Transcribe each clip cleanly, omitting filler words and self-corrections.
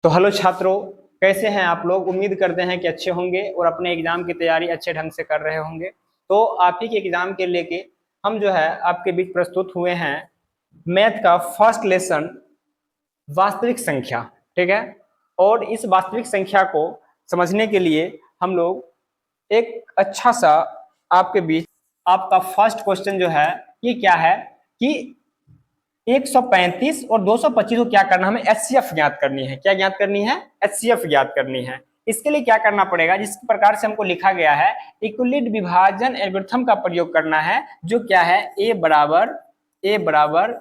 तो हेलो छात्रों, कैसे हैं आप लोग। उम्मीद करते हैं कि अच्छे होंगे और अपने एग्जाम की तैयारी अच्छे ढंग से कर रहे होंगे। तो आप ही के एग्जाम के लेके हम जो है आपके बीच प्रस्तुत हुए हैं मैथ का फर्स्ट लेसन, वास्तविक संख्या। ठीक है। और इस वास्तविक संख्या को समझने के लिए हम लोग एक अच्छा सा आपके बीच आपका फर्स्ट क्वेश्चन जो है ये क्या है कि 135 और 225 को क्या करना, हमें एचसीएफ ज्ञात करनी है। क्या ज्ञात करनी है? एचसीएफ ज्ञात करनी है। इसके लिए क्या करना पड़ेगा, जिस प्रकार से हमको लिखा गया है, इक्विलिड विभाजन एल्गोरिथम का प्रयोग करना है, जो क्या है ए बराबर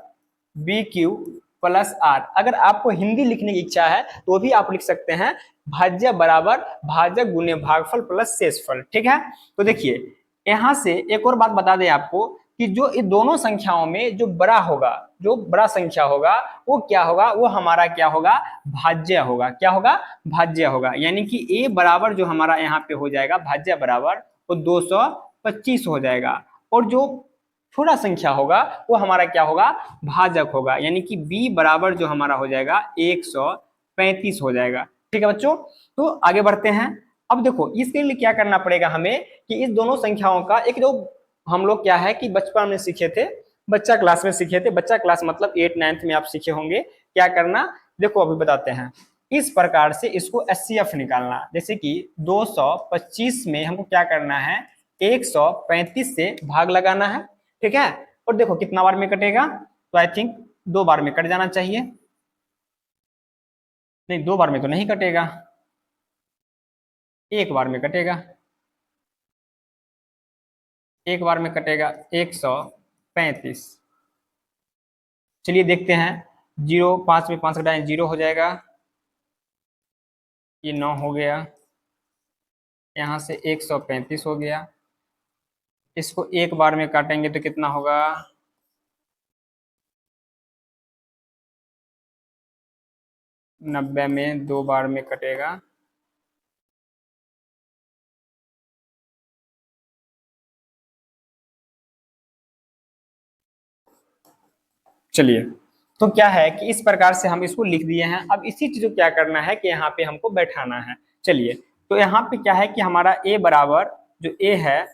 बी क्यू प्लस आर। अगर आपको हिंदी लिखने की इच्छा है तो भी आप लिख सकते हैं भाज्य बराबर भाजक गुने भागफल प्लस शेषफल। ठीक है। तो देखिए यहां से एक और बात बता दें आपको कि जो इन दोनों संख्याओं में जो बड़ा होगा, जो बड़ा संख्या होगा वो क्या होगा, वो हमारा क्या होगा, भाज्य होगा। क्या होगा? भाज्य होगा। यानी कि ए बराबर जो हमारा यहाँ पे हो जाएगा भाज्य बराबर वो 225 हो जाएगा, और जो छोटा संख्या होगा वो हमारा क्या होगा, भाजक होगा। यानी कि बी बराबर जो हमारा हो जाएगा 135 हो जाएगा। ठीक है बच्चों, तो आगे बढ़ते हैं। अब देखो इसके लिए क्या करना पड़ेगा हमें कि इस दोनों संख्याओं का एक जो हम लोग क्या है कि बचपन में सीखे थे, बच्चा क्लास में सीखे थे, बच्चा क्लास मतलब 8 9 में आप सीखे होंगे। क्या करना, देखो अभी बताते हैं। इस प्रकार से इसको एचसीएफ निकालना, जैसे कि 225 में हमको क्या करना है, 135 से भाग लगाना है। ठीक है। और देखो कितना बार में कटेगा, तो आई थिंक 2 बार में कट जाना चाहिए। नहीं, 2 बार में तो नहीं कटेगा, 1 बार में कटेगा। 1 बार में कटेगा 135। चलिए देखते हैं। 0 5 में 5 घटाएं 0 हो जाएगा, ये 9 हो गया, यहाँ से 135 हो गया। इसको 1 बार में काटेंगे तो कितना होगा, 90 में 2 बार में कटेगा। चलिए, तो क्या है कि इस प्रकार से हम इसको लिख दिए हैं। अब इसी चीज को क्या करना है कि यहाँ पे हमको बैठाना है। चलिए, तो यहाँ पे क्या है कि हमारा ए बराबर जो ए है,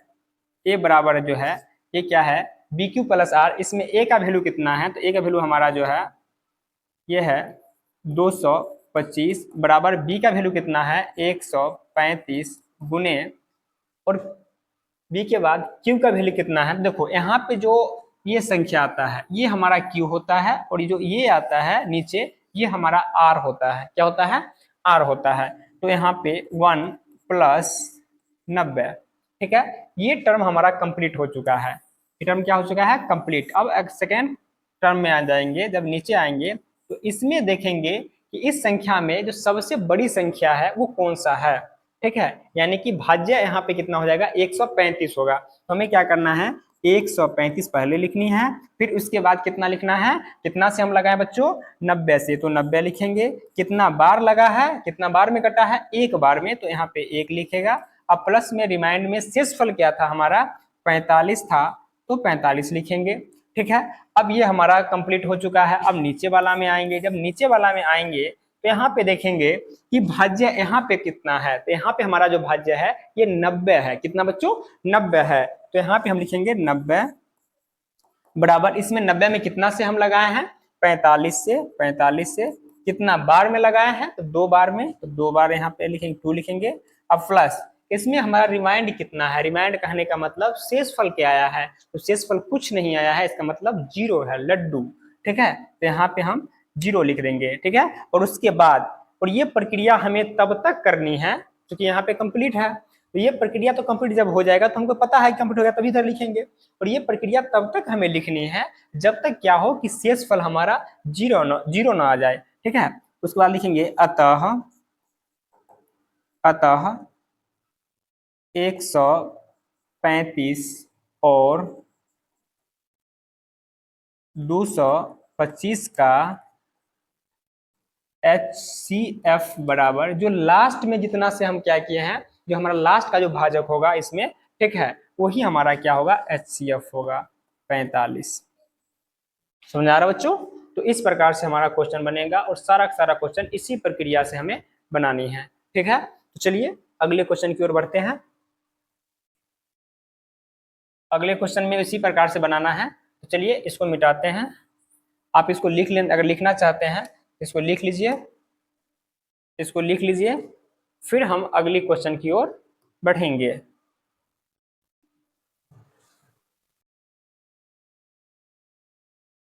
ए बराबर जो है ये क्या है, बी क्यू प्लस आर। इसमें ए का वैल्यू कितना है, तो ए का वैल्यू हमारा जो है ये है 225 बराबर बी का वैल्यू कितना है 135 गुने, और बी के बाद क्यू का वैल्यू कितना है। देखो यहाँ पे जो ये संख्या आता है ये हमारा क्यू होता है, और जो ये आता है नीचे ये हमारा आर होता है। क्या होता है? आर होता है। तो यहाँ पे 1 प्लस 90। ठीक है, ये टर्म हमारा कंप्लीट हो चुका है। ये टर्म क्या हो चुका है, कंप्लीट। अब एक सेकेंड टर्म में आ जाएंगे, जब नीचे आएंगे तो इसमें देखेंगे कि इस संख्या में जो सबसे बड़ी संख्या है वो कौन सा है। ठीक है, यानी कि भाज्य यहाँ पे कितना हो जाएगा, 135 होगा। तो हमें क्या करना है, 135 पहले लिखनी है, फिर उसके बाद कितना लिखना है, कितना से हम लगाए बच्चों, 90 से, तो 90 लिखेंगे। कितना बार लगा है, कितना बार में कटा है, 1 बार में, तो यहाँ पे 1 लिखेगा। अब प्लस में रिमाइंड में शेषफल क्या था हमारा, 45 था, तो 45 लिखेंगे। ठीक है, अब ये हमारा कंप्लीट हो चुका है। अब नीचे वाला में आएंगे, जब नीचे वाला में आएंगे तो यहाँ पे देखेंगे कि भाज्य यहाँ पे कितना है, तो यहाँ पे हमारा जो भाज्य है ये 90 है। कितना बच्चों, 90 है। तो यहाँ पे हम लिखेंगे 90 बराबर, इसमें 90 में कितना से हम लगाए हैं, 45 से। 45 से कितना बार में लगाए हैं, तो 2 बार में, तो 2 बार यहाँ पे लिखेंगे, 2 लिखेंगे। अब प्लस इसमें हमारा रिमाइंड कितना है, रिमाइंड कहने का मतलब शेषफल क्या आया है, तो शेषफल कुछ नहीं आया है, इसका मतलब 0 है, लड्डू। ठीक है, तो यहाँ पे हम 0 लिख देंगे। ठीक है, और उसके बाद, और ये प्रक्रिया हमें तब तक करनी है क्योंकि यहाँ पे कंप्लीट है। तो ये प्रक्रिया तो कंप्लीट जब हो जाएगा तो हमको पता है कंप्लीट हो गया तभी इधर लिखेंगे, और ये प्रक्रिया तब तक हमें लिखनी है जब तक क्या हो कि शेषफल हमारा 0 ना आ जाए। ठीक है, उसके बाद लिखेंगे अतः 135 और 225 का HCF बराबर, जो लास्ट में जितना से हम क्या किए हैं, जो हमारा लास्ट का जो भाजक होगा इसमें, ठीक है, वही हमारा क्या होगा, HCF होगा 45। समझ आ रहा बच्चों? तो इस प्रकार से हमारा क्वेश्चन बनेगा और सारा का सारा क्वेश्चन इसी प्रक्रिया से हमें बनानी है। ठीक है, तो चलिए अगले क्वेश्चन की ओर बढ़ते हैं। अगले क्वेश्चन में इसी प्रकार से बनाना है, तो चलिए इसको मिटाते हैं। आप इसको लिख लें, अगर लिखना चाहते हैं इसको लिख लीजिए, इसको लिख लीजिए, फिर हम अगली क्वेश्चन की ओर बढ़ेंगे।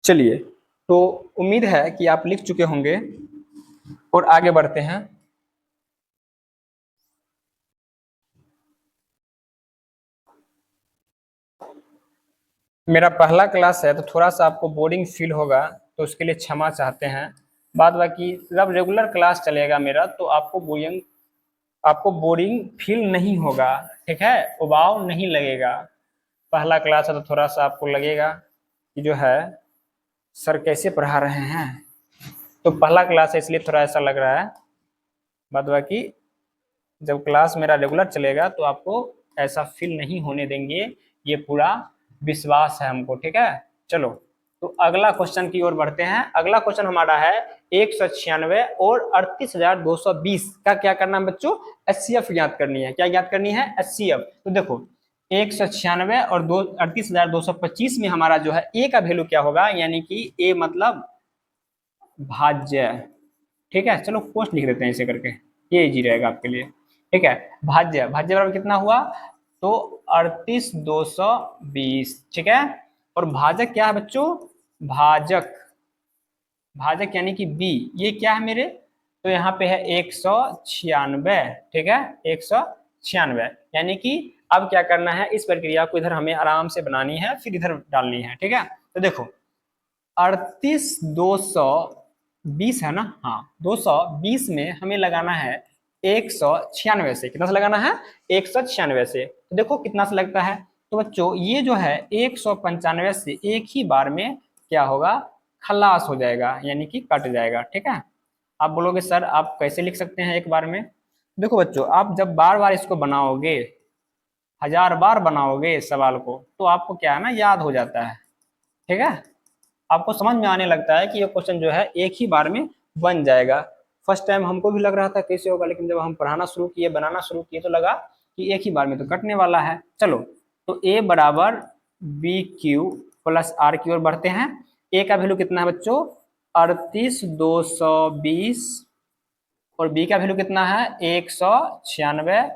चलिए, तो उम्मीद है कि आप लिख चुके होंगे और आगे बढ़ते हैं। मेरा पहला क्लास है तो थोड़ा सा आपको बोरिंग फील होगा, तो उसके लिए क्षमा चाहते हैं। बाद बाकी जब रेगुलर क्लास चलेगा मेरा तो आपको बोरिंग फील नहीं होगा। ठीक है, उबाऊ नहीं लगेगा। पहला क्लास है तो थोड़ा सा आपको लगेगा कि जो है सर कैसे पढ़ा रहे हैं, तो पहला क्लास है इसलिए थोड़ा ऐसा लग रहा है। बाद बाकी जब क्लास मेरा रेगुलर चलेगा तो आपको ऐसा फील नहीं होने देंगे, ये पूरा विश्वास है हमको। ठीक है, चलो तो अगला क्वेश्चन की ओर बढ़ते हैं। अगला क्वेश्चन हमारा है 196 और 38,220 का क्या करना है बच्चों, एचसीएफ ज्ञात करनी है। क्या ज्ञात करनी है, एचसीएफ। तो देखो 196 और 38,225 में हमारा जो है ए का वैल्यू क्या होगा, यानी कि ए मतलब भाज्य। ठीक है, चलो पोस्ट लिख देते हैं इसे करके, ये इजी रहेगा आपके लिए। ठीक है, भाज्य, भाज्य बराबर कितना हुआ, तो 38,220। ठीक है, और भाजक क्या है बच्चों, भाजक, भाजक यानी कि बी, ये क्या है मेरे, तो यहाँ पे है 196। ठीक है, 196, यानी कि अब क्या करना है, इस प्रक्रिया को इधर हमें आराम से बनानी है, फिर इधर डालनी है। ठीक है, तो देखो 38,220 है ना, हाँ 220 में हमें लगाना है 196 से। कितना से लगाना है, 196 से। तो देखो कितना से लगता है, तो बच्चों ये जो है 195 से एक ही बार में क्या होगा, खलास हो जाएगा, यानी कि कट जाएगा। ठीक है, आप बोलोगे सर आप कैसे लिख सकते हैं एक बार में। देखो बच्चों, आप जब बार बार इसको बनाओगे, 1000 बार बनाओगे सवाल को, तो आपको क्या है ना, याद हो जाता है। ठीक है, आपको समझ में आने लगता है कि ये क्वेश्चन जो है एक ही बार में बन जाएगा। फर्स्ट टाइम हमको भी लग रहा था कैसे होगा, लेकिन जब हम पढ़ाना शुरू किए, बनाना शुरू किए, तो लगा कि एक ही बार में तो कटने वाला है। चलो, तो ए बराबर बी क्यू प्लस आर की ओर बढ़ते हैं। ए का वैल्यू कितना है बच्चों, 38,220, और बी का वैल्यू कितना है, 196।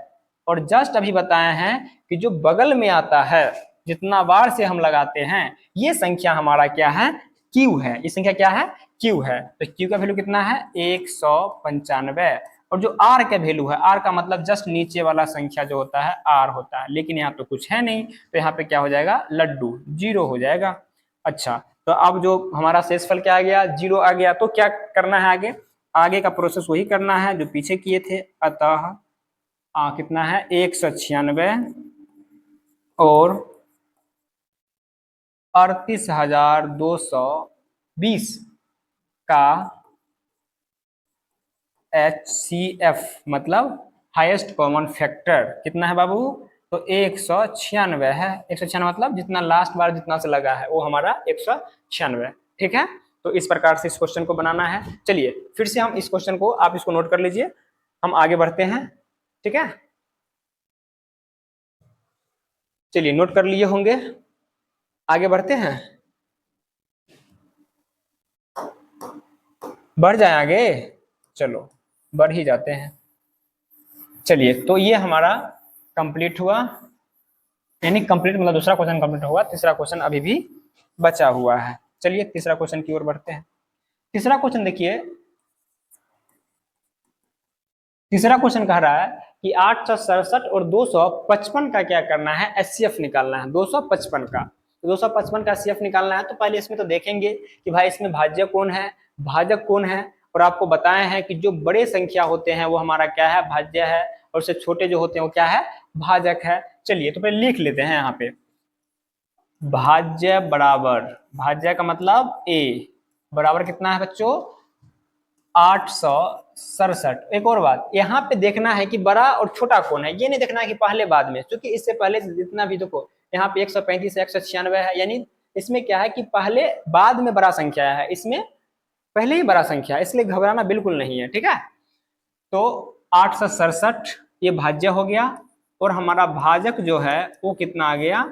और जस्ट अभी बताए हैं कि जो बगल में आता है, जितना बार से हम लगाते हैं, ये संख्या हमारा क्या है, क्यू है। ये संख्या क्या है, क्यू है। तो क्यू का वैल्यू कितना है, 195। और जो आर का वैल्यू है, आर का मतलब जस्ट नीचे वाला संख्या जो होता है आर होता है, लेकिन यहाँ तो कुछ है नहीं, तो यहाँ पे क्या हो जाएगा, लड्डू, 0 हो जाएगा। अच्छा, तो अब जो हमारा शेषफल क्या आ गया, 0 आ गया। तो क्या करना है आगे, आगे का प्रोसेस वही करना है जो पीछे किए थे। अतः कितना है, 196 और 38,220 का HCF मतलब हाईएस्ट कॉमन फैक्टर कितना है बाबू, तो 196 है। 196 मतलब जितना लास्ट बार जितना से लगा है वो हमारा 196। ठीक है, तो इस प्रकार से इस क्वेश्चन को बनाना है। चलिए फिर से हम इस क्वेश्चन को, आप इसको नोट कर लीजिए, हम आगे बढ़ते हैं। ठीक है, चलिए नोट कर लिए होंगे, आगे बढ़ते हैं, बढ़ जाए आगे, चलो बढ़ ही जाते हैं। चलिए, तो ये हमारा कंप्लीट हुआ, यानी कंप्लीट मतलब दूसरा क्वेश्चन कंप्लीट हुआ, तीसरा क्वेश्चन अभी भी बचा हुआ है। चलिए तीसरा क्वेश्चन की ओर बढ़ते हैं। तीसरा क्वेश्चन देखिए, तीसरा क्वेश्चन कह रहा है कि 867 और 255 का क्या करना है, एचसीएफ निकालना है 255 का। तो 255 का एचसीएफ निकालना है, तो पहले इसमें तो देखेंगे कि भाई इसमें भाज्य कौन है, भाजक कौन है। और आपको बताए हैं कि जो बड़े संख्या होते हैं वो हमारा क्या है, भाज्य है, और उससे छोटे जो होते हैं वो क्या है, भाजक है। चलिए तो पहले लिख लेते हैं यहाँ पे, भाज्य बराबर, भाज्य का मतलब ए बराबर कितना है बच्चों, 867। एक और बात यहाँ पे देखना है कि बड़ा और छोटा कौन है, ये नहीं देखना है कि पहले बाद में, क्योंकि इससे पहले जितना भी देखो यहाँ पे 135 196 है, यानी इसमें क्या है कि पहले बाद में बड़ा संख्या है, इसमें पहले ही बड़ा संख्या है, इसलिए घबराना बिल्कुल नहीं है, ठीक है। तो 867 ये भाज्य हो गया, और हमारा भाजक जो है वो कितना आ गया,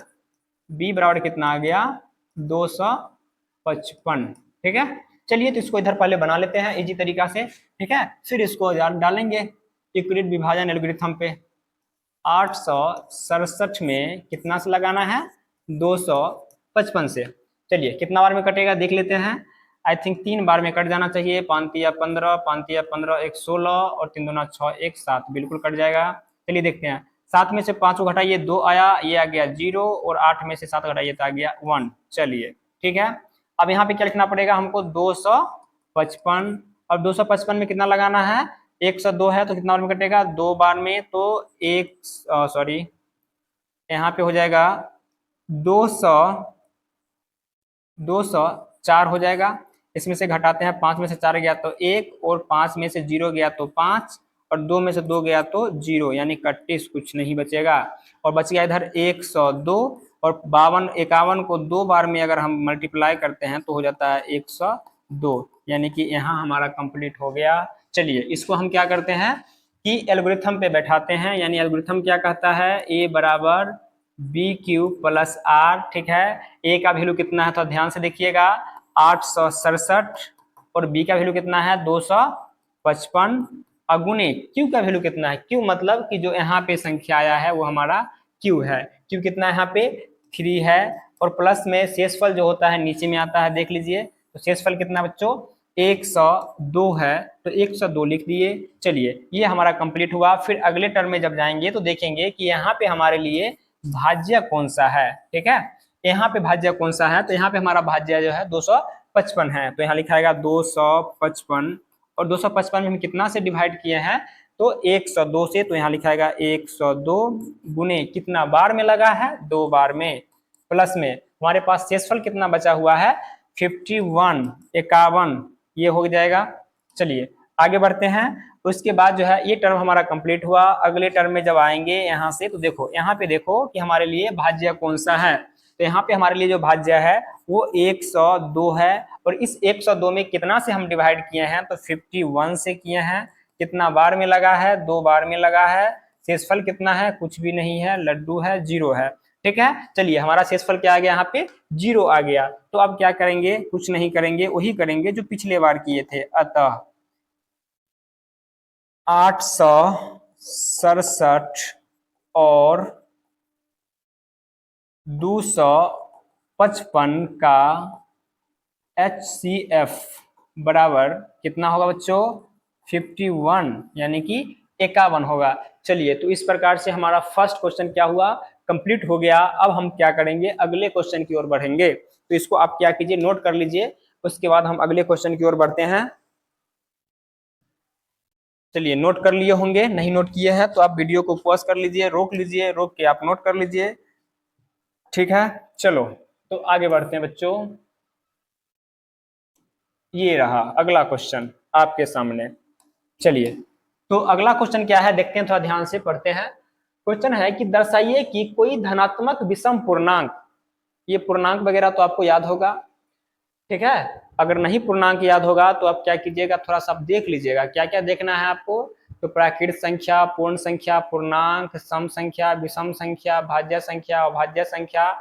b बराबर कितना आ गया 255, ठीक है। चलिए तो इसको इधर पहले बना लेते हैं इजी तरीका से, ठीक है, फिर इसको डालेंगे यूक्लिड विभाजन एल्गोरिथम पे। 867 में कितना से लगाना है, 255 से। चलिए कितना बार में कटेगा देख लेते हैं। आई थिंक 3 बार में कट जाना चाहिए। 5 तिया 15, 5 तिया 15 1 16 और 3 दूना 6 1 7, बिल्कुल कट जाएगा। चलिए देखते हैं, 7 में से 5 को घटाइए 2 आया, ये आ गया 0, और 8 में से 7 घटाइए तो आ गया 1। चलिए ठीक है, अब यहाँ पे क्या लिखना पड़ेगा हमको, 255, और 255 में कितना लगाना है, 102 है, तो कितना बार में कटेगा, 2 बार में, तो एक सॉरी यहाँ पे हो जाएगा 204 हो जाएगा। इसमें से घटाते हैं, 5 में से 4 गया तो 1, और 5 में से 0 गया तो 5, और 2 में से 2 गया तो 0, यानी 31, कुछ नहीं बचेगा। और बच गया इधर 102, और 52 51 को 2 बार में अगर हम मल्टीप्लाई करते हैं तो हो जाता है 102, यानी कि यहाँ हमारा कंप्लीट हो गया। चलिए इसको हम क्या करते हैं कि एल्गोरिथम पे बैठाते हैं, यानी एल्गोरिथम क्या कहता है, a बराबर BQ प्लस R, ठीक है। a का वैल्यू कितना है तो ध्यान से देखिएगा 867, और b का वैल्यू कितना है 255, अगुने q का वैल्यू कितना है, q मतलब कि जो यहाँ पे संख्या आया है वो हमारा q है। q कितना है यहाँ पे 3 है, और प्लस में शेषफल जो होता है नीचे में आता है, देख लीजिए। तो शेषफल कितना बच्चों 102 है, तो 102 लिख दिए। चलिए ये हमारा कंप्लीट हुआ। फिर अगले टर्म में जब जाएंगे तो देखेंगे कि यहाँ पे हमारे लिए भाज्य कौन सा है, ठीक है। यहाँ पे भाज्य कौन सा है, तो यहाँ पे हमारा भाज्य जो है 255 है, तो यहाँ लिखा जाएगा 255, और 255 में हम कितना से डिवाइड किए हैं, तो 102 से, तो यहाँ लिखा जाएगा 102 गुने कितना बार में लगा है, 2 बार में, प्लस में हमारे पास शेषफल कितना बचा हुआ है 51, 51, ये हो जाएगा। चलिए आगे बढ़ते हैं। उसके बाद जो है ये टर्म हमारा कंप्लीट हुआ। अगले टर्म में जब आएंगे यहाँ से, तो देखो यहाँ पे देखो कि हमारे लिए भाज्य कौन सा है, तो यहाँ पे हमारे लिए जो भाज्य है वो 102 है, और इस 102 में कितना से हम डिवाइड किए हैं, तो 51 से किए हैं। कितना बार में लगा है, 2 बार में लगा है। शेषफल कितना है, कुछ भी नहीं है, लड्डू है, 0 है, ठीक है। चलिए हमारा शेषफल क्या आ गया, यहाँ पे 0 आ गया। तो अब क्या करेंगे, कुछ नहीं करेंगे, वही करेंगे जो पिछले बार किए थे। अतः 867 और 255 का HCF बराबर कितना होगा बच्चों 51, यानी कि 51 होगा। चलिए तो इस प्रकार से हमारा फर्स्ट क्वेश्चन क्या हुआ, कंप्लीट हो गया। अब हम क्या करेंगे, अगले क्वेश्चन की ओर बढ़ेंगे। तो इसको आप क्या कीजिए, नोट कर लीजिए, उसके बाद हम अगले क्वेश्चन की ओर बढ़ते हैं। चलिए नोट कर लिए होंगे, नहीं नोट किए हैं तो आप वीडियो को पॉज कर लीजिए, रोक के आप नोट कर लीजिए, ठीक है। चलो तो आगे बढ़ते हैं बच्चों। ये रहा अगला क्वेश्चन आपके सामने। चलिए तो अगला क्वेश्चन क्या है देखते हैं, थोड़ा ध्यान से पढ़ते हैं। क्वेश्चन है कि दर्शाइए कि कोई धनात्मक विषम पूर्णांक, ये पूर्णांक वगैरह तो आपको याद होगा, ठीक है। अगर नहीं पूर्णांक याद होगा तो आप क्या कीजिएगा, थोड़ा सा देख लीजिएगा क्या क्या देखना है आपको। तो प्राकृत संख्या, पूर्ण संख्या, पूर्णांक, सम संख्या, विषम संख्या, भाज्य संख्या, अभाज्य संख्या,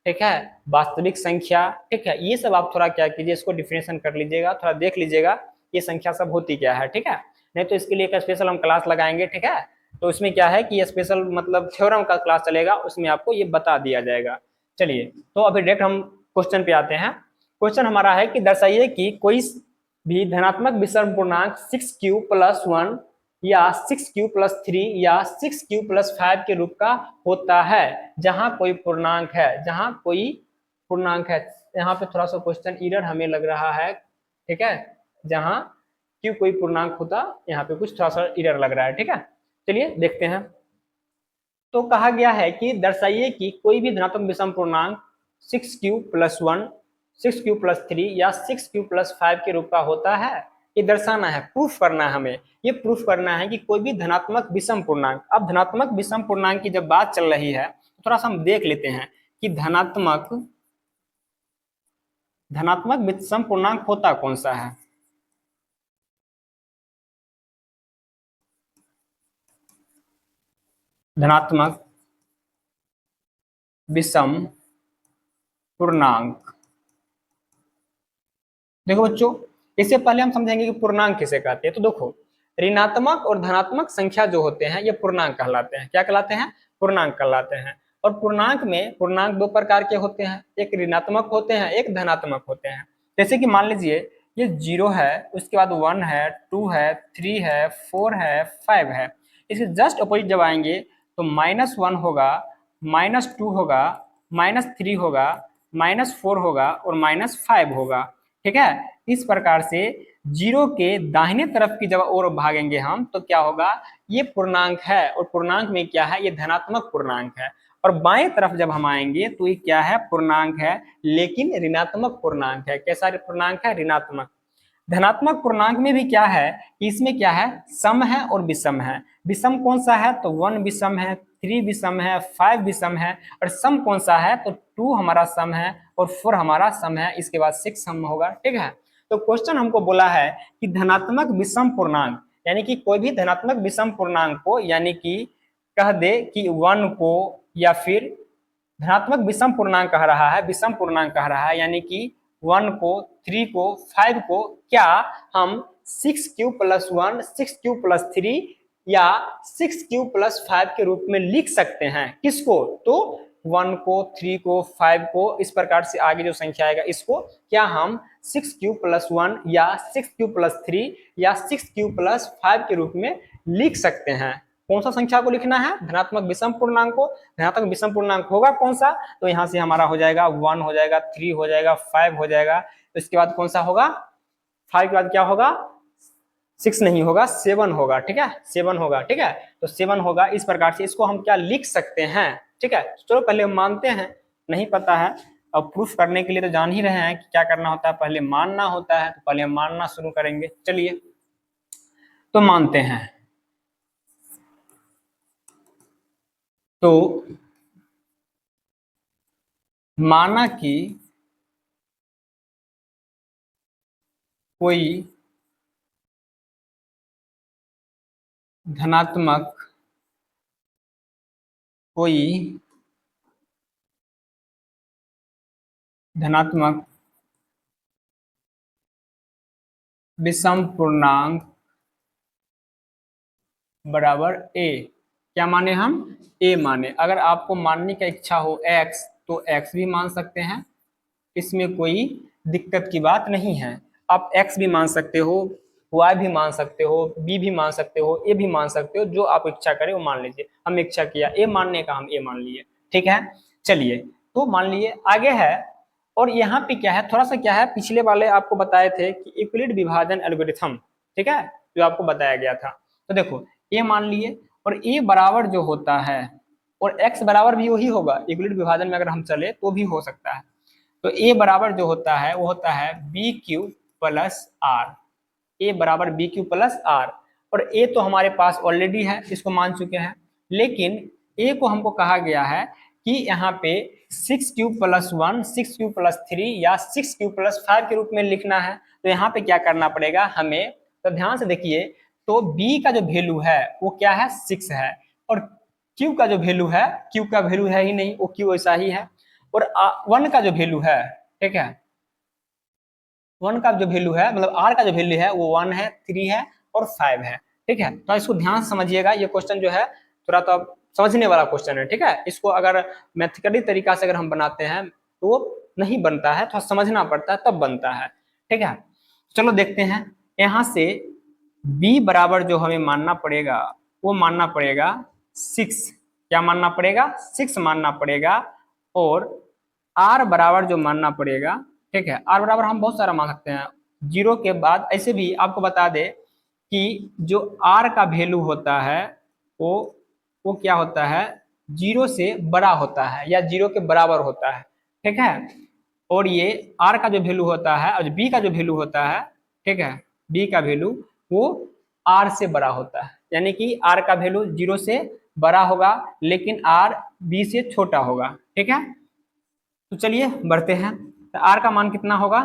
ठीक है, वास्तविक संख्या, ठीक है। ये सब आप थोड़ा क्या कीजिए, इसको डिफरेंशिएशन कर लीजिएगा, थोड़ा देख लीजिएगा ये संख्या सब होती क्या है, ठीक है। नहीं तो इसके लिए एक स्पेशल हम क्लास लगाएंगे, ठीक है। तो इसमें क्या है कि स्पेशल मतलब थ्योरम का क्लास चलेगा, उसमें आपको ये बता दिया जाएगा। चलिए तो अभी डायरेक्ट हम क्वेश्चन पे आते हैं। क्वेश्चन हमारा है कि दर्शाइए कि कोई भी धनात्मक विषम पूर्णांक 6q प्लस 1 या 6q प्लस 3 या 6q प्लस 5 के रूप का होता है जहां कोई पूर्णांक है, जहां कोई पूर्णांक है। यहाँ पे थोड़ा सा क्वेश्चन एरर हमें लग रहा है, ठीक है, जहां q कोई पूर्णांक होता, यहाँ पे कुछ थोड़ा सा एरर लग रहा है, ठीक है। चलिए देखते हैं। तो कहा गया है कि दर्शाइए कि कोई भी धनात्मक विषम पूर्णांक 6q प्लस 1, 6q प्लस 3 या 6q प्लस 5 के रूप का होता है। ये दर्शाना है, प्रूफ करना है हमें। ये प्रूफ करना है कि कोई भी धनात्मक विषम पूर्णांक, अब धनात्मक विषम पूर्णांक की जब बात चल रही है तो थोड़ा सा हम देख लेते हैं कि धनात्मक विषम पूर्णांक होता कौन सा है। धनात्मक विषम पूर्णांक। देखो बच्चों, इससे पहले हम समझेंगे कि पूर्णांक किसे कहते हैं। तो देखो, ऋणात्मक और धनात्मक संख्या जो होते हैं ये पूर्णांक कहलाते हैं। क्या कहलाते हैं? पूर्णांक कहलाते हैं। और पूर्णांक में पूर्णांक दो प्रकार के होते हैं, एक ऋणात्मक होते हैं, एक धनात्मक होते हैं। जैसे कि मान लीजिए ये 0 है, उसके बाद 1 है, 2 है, 3 है, 4 है, 5 है। इसके जस्ट अपोजिट जब आएंगे तो -1 होगा, -2 होगा, -3 होगा, -4 होगा और -5 होगा। ठीक है, इस प्रकार से 0 के दाहिने तरफ की जब ओर भागेंगे हम तो क्या होगा, ये पूर्णांक है। और पूर्णांक में क्या है, ये धनात्मक पूर्णांक है। और बाएं तरफ जब हम आएंगे तो ये क्या है, पूर्णांक है, लेकिन ऋणात्मक पूर्णांक है। कैसा पूर्णांक है? ऋणात्मक। धनात्मक पूर्णांक में भी क्या है कि इसमें क्या है, सम है और विषम है। विषम कौन सा है? तो 1 विषम है, 3 विषम है, 5 विषम है। और सम कौन सा है? तो 2 हमारा सम है और 4 हमारा सम है। इसके बाद 6 सम होगा। ठीक है, तो क्वेश्चन हमको बोला है कि धनात्मक विषम पूर्णांक, यानी कि कोई भी धनात्मक विषम पूर्णांक को, यानी कि कह दे कि 1 को, या फिर धनात्मक विषम पूर्णांक कह रहा है, विषम पूर्णांक कह रहा है, यानी कि 1 को, 3 को, 5 को क्या हम 6q+1, 6q+3 या 6q+5 के रूप में लिख सकते हैं। किसको? तो 1 को, 3 को, 5 को, इस प्रकार से आगे जो संख्या आएगा इसको क्या हम 6q+1 या 6q+3 या 6q+5 के रूप में लिख सकते हैं। कौन सा संख्या को लिखना है? धनात्मक विषम पूर्णांक को। धनात्मक विषम पूर्णांक होगा कौन सा? तो यहाँ से हमारा हो जाएगा 1 हो जाएगा, 3 हो जाएगा, 5 हो जाएगा। तो इसके बाद कौन सा होगा? 5 के बाद क्या होगा? 6 नहीं होगा, 7 होगा। ठीक है, 7 होगा। ठीक है, तो 7 होगा। इस प्रकार से इसको हम क्या लिख सकते हैं। ठीक है, चलो पहले मानते हैं, नहीं पता है। अब प्रूफ करने के लिए तो जान ही रहे हैं कि क्या करना होता है, पहले मानना होता है। तो पहले मानना शुरू करेंगे। चलिए तो मानते हैं। तो माना कि कोई धनात्मक, कोई धनात्मक विषम पूर्णांक बराबर a। क्या माने हम? a माने। अगर आपको मानने की इच्छा हो x तो x भी मान सकते हैं, इसमें कोई दिक्कत की बात नहीं है। आप x भी मान सकते हो, y भी मान सकते हो, b भी मान सकते हो, a भी मान सकते हो। जो आप इच्छा करें वो मान लीजिए। हम इच्छा किया a मानने का, हम a मान लिए। ठीक है, चलिए तो मान लिए। आगे है, और यहाँ पे क्या है, थोड़ा सा क्या है, पिछले वाले आपको बताए थे कि यूक्लिड विभाजन एल्गोरिथम, ठीक है, जो आपको बताया गया था। तो देखो a मान लिए, और a बराबर जो होता है, और x बराबर भी वही होगा। यूक्लिड विभाजन में अगर हम चले तो भी हो सकता है। तो a बराबर जो होता है वो होता है bq+r। a बराबर bq+r। और a तो हमारे पास ऑलरेडी है, इसको मान चुके हैं। लेकिन a को हमको कहा गया है कि यहाँ पे 6q+1, 6q+3 या 6q+5 के रूप में लिखना है। तो यहाँ पे क्या करना पड़ेगा हमें? तो ध्यान से देखिए, तो b का जो वैल्यू है वो क्या है? 6 है। और q का जो वैल्यू है, q का वैल्यू है ही नहीं, वो q ऐसा ही है। और 1 का जो वैल्यू है, ठीक है, 1 का जो वैल्यू है, मतलब r का जो वैल्यू है वो 1 है, 3 है और 5 है। ठीक है, तो इसको ध्यान से समझिएगा। ये क्वेश्चन जो है थोड़ा तो समझने वाला क्वेश्चन है। ठीक है, इसको अगर मैथमेटिकली तरीका से अगर हम बनाते हैं तो नहीं बनता है, थोड़ा समझना पड़ता है तब बनता है। ठीक है, चलो देखते हैं। यहाँ से b बराबर जो हमें मानना पड़ेगा वो मानना पड़ेगा 6। क्या मानना पड़ेगा? 6 मानना पड़ेगा। और r बराबर जो मानना पड़ेगा, ठीक है, r बराबर हम बहुत सारा मान सकते हैं। 0 के बाद ऐसे भी आपको बता दे कि जो r का वैल्यू होता है वो क्या होता है, 0 से बड़ा होता है या 0 के बराबर होता है। ठीक है, और ये r का जो वैल्यू होता है और b का जो वैल्यू होता है, ठीक है, b का वैल्यू वो r से बड़ा होता है। यानी कि r का वैल्यू 0 से बड़ा होगा लेकिन r b से छोटा होगा। ठीक है, तो चलिए बढ़ते हैं। तो r का मान कितना होगा?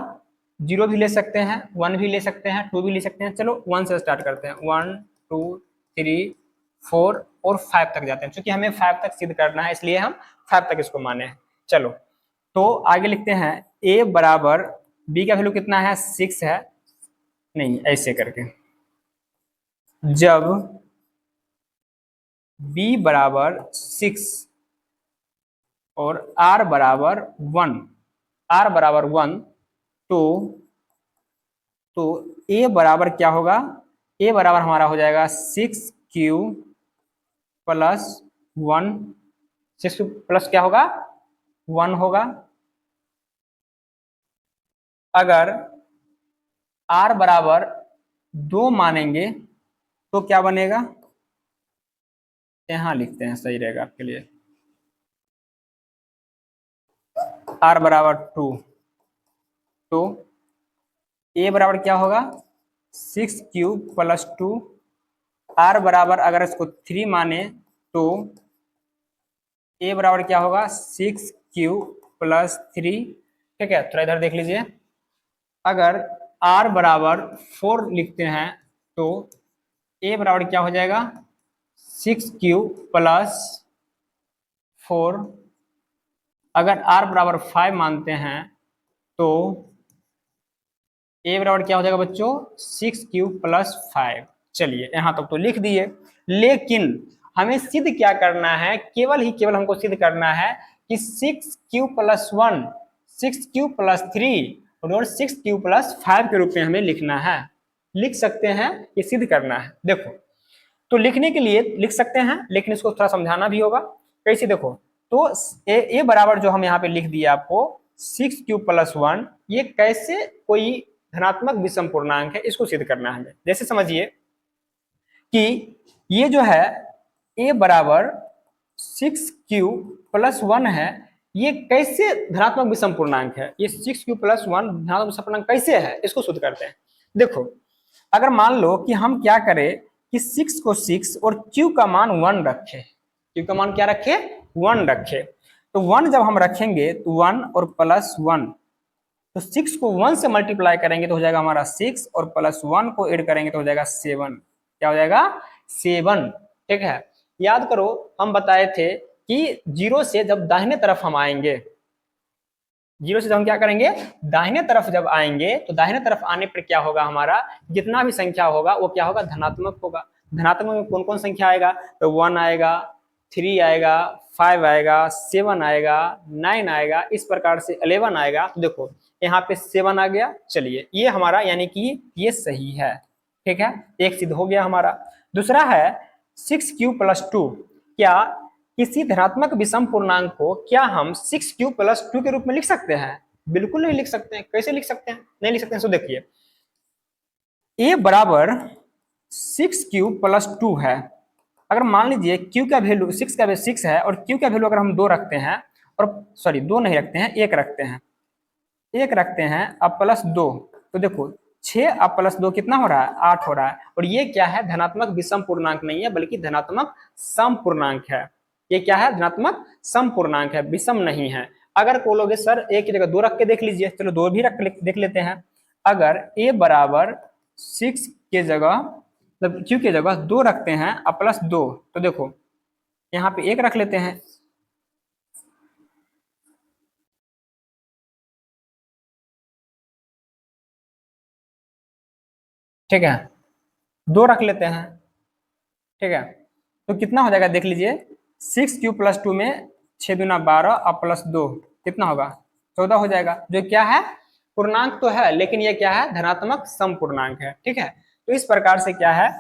0 भी ले सकते हैं, 1 भी ले सकते हैं, 2 भी ले सकते हैं। चलो 1 से स्टार्ट करते हैं। 1 2 3 4 और 5 तक जाते हैं। क्योंकि हमें 5 तक सिद्ध करना है इसलिए हम 5 तक इसको माने हैं। चलो तो आगे लिखते हैं a बराबर b का वैल्यू कितना है 6 है, नहीं ऐसे करके, जब b बराबर 6 और r बराबर 1, तो a बराबर क्या होगा, a बराबर हमारा हो जाएगा 6q प्लस 1, 6 प्लस क्या होगा 1 होगा। अगर r बराबर 2 मानेंगे तो क्या बनेगा, यहां लिखते हैं सही रहेगा आपके लिए, r बराबर 2, तो a बराबर क्या होगा 6q प्लस 2, r बराबर अगर इसको 3 माने तो a बराबर क्या होगा 6q प्लस 3। ठीक है, थोड़ा इधर देख लीजिए, अगर r बराबर 4 लिखते हैं तो a बराबर क्या हो जाएगा 6q प्लस 4। अगर r बराबर 5 मानते हैं तो a बराबर क्या हो जाएगा बच्चों 6q प्लस 5। चलिए यहां तक तो लिख दिए, लेकिन हमें सिद्ध क्या करना है, केवल ही केवल हमको सिद्ध करना है कि 6q प्लस 1, 6q प्लस 3 और 6q प्लस 5 के रूप में हमें लिखना है। लिख सकते हैं, ये सिद्ध करना है। देखो तो लिखने के लिए लिख सकते हैं, लेकिन इसको थोड़ा समझाना भी होगा। कैसे, देखो तो ए बराबर जो हम यहाँ पे लिख दिया आपको 6q प्लस 1, ये कैसे कोई धनात्मक विषम पूर्णांक है, इसको सिद्ध करना है। जैसे समझिए कि ये जो है a बराबर 6q प्लस 1 है, ये कैसे धनात्मक विषम पूर्णांक है, ये 6q प्लस 1 धनात्मक विषम पूर्णांक कैसे है, इसको शुद्ध करते हैं। देखो अगर मान लो कि हम क्या करें कि 6 को 6 और q का मान 1 रखे, q का मान क्या रखे 1 रखे, तो 1 जब हम रखेंगे तो 1 और प्लस 1, तो 6 को 1 से मल्टीप्लाई करेंगे तो हो जाएगा हमारा 6 और प्लस 1 को ऐड करेंगे तो हो जाएगा 7। क्या हो जाएगा 7। ठीक है, याद करो हम बताए थे कि 0 से जब दाहिने तरफ हम आएंगे, 0 से जब हम क्या करेंगे दाहिने तरफ जब आएंगे, तो दाहिने तरफ आने पर क्या होगा, हमारा जितना भी संख्या होगा वो क्या होगा धनात्मक होगा। धनात्मक में कौन कौन संख्या आएगा, तो 1 आएगा, 3 आएगा, 5 आएगा, 7 आएगा, 9 आएगा, इस प्रकार से 11 आएगा। तो देखो यहाँ पे 7 आ गया। चलिए ये हमारा यानी कि ये सही है। ठीक है, एक सिद्ध हो गया हमारा। दूसरा है 6q प्लस 2, क्या किसी धनात्मक विषम पूर्णांक को क्या हम 6q प्लस 2 के रूप में लिख सकते हैं, बिल्कुल नहीं लिख सकते हैं। कैसे लिख सकते हैं, नहीं लिख सकते हैं। सो देखिए a बराबर 6q प्लस 2 है, अगर मान लीजिए q का वैल्यू 6 का वैल्यू 6 है और q का वैल्यू अगर हम 2 रखते हैं, और सॉरी 2 नहीं रखते हैं, 1 रखते हैं, 1 रखते हैं अब प्लस 2, तो देखो 6 अब प्लस 2 कितना हो रहा है 8 हो रहा है। और ये क्या है धनात्मक विषम पूर्णांक नहीं है, बल्कि धनात्मक सम पूर्णांक है। ये क्या है धनात्मक सम पूर्णांक है, विषम नहीं है। अगर बोलोगे सर एक की जगह 2 रख के देख लीजिए, चलो 2 भी रख देख लेते हैं। अगर a बराबर 6 के जगह मतलब q के जगह 2 रखते हैं अब प्लस 2, तो देखो यहाँ पे 1 रख लेते हैं, ठीक है 2 रख लेते हैं। ठीक है, तो कितना हो जाएगा देख लीजिए, 6q प्लस 2 में 6 दूना 12 और प्लस 2 कितना होगा 14 हो जाएगा, जो क्या है पूर्णांक तो है, लेकिन ये क्या है धनात्मक सम पूर्णांक है। ठीक है, तो इस प्रकार से क्या है,